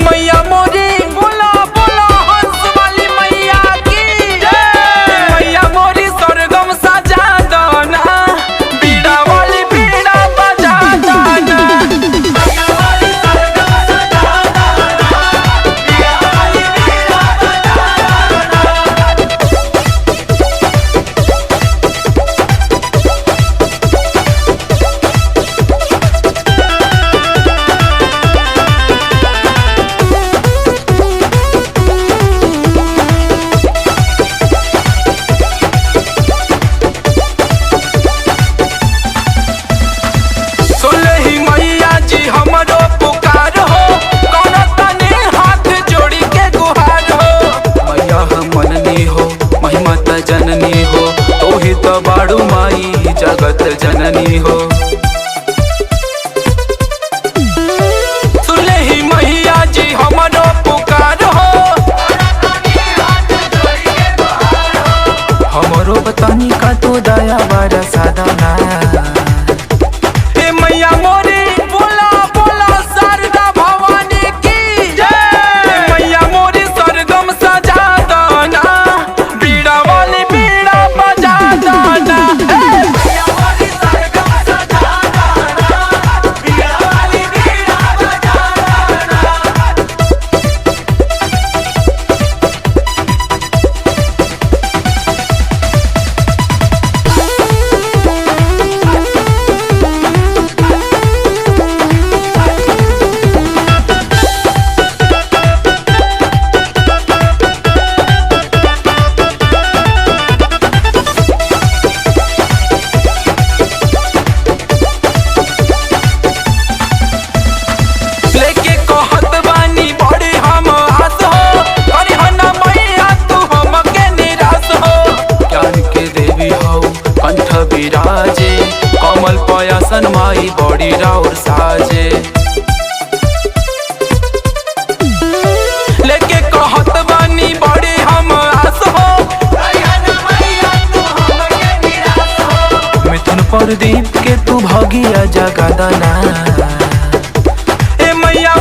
मैया मोरी बोला बोला हंस वाली मैया की मैया मोरी स्वर्गम सजा दना बीड़ा वाली बीड़ा बजा दना मैया मोरी स्वर्गम सजा दना बीड़ा वाली बीड़ा बजा जननी हो तो ही तो बाड़ू माई जगत जननी हो। सुले ही मैया जी हमारो पुकार हो हमारो बतानी का तो दया बड़ा साधना मैया मोरी बोला बोला शारदा भवानी की जय मैया मोरी स्वर्गम सजा दना बीड़ा वाली बीड़ा बजा दना मैया मोरी स्वर्गम सजा दना बीड़ा वाली बीड़ा बजा दना। विराजे कमल पयासन माई बड़ी राउर साजे लेके कहत बानी बड़ी हम आस हो मिथुन प्रदीप के तू भगिया जगदना ए मैया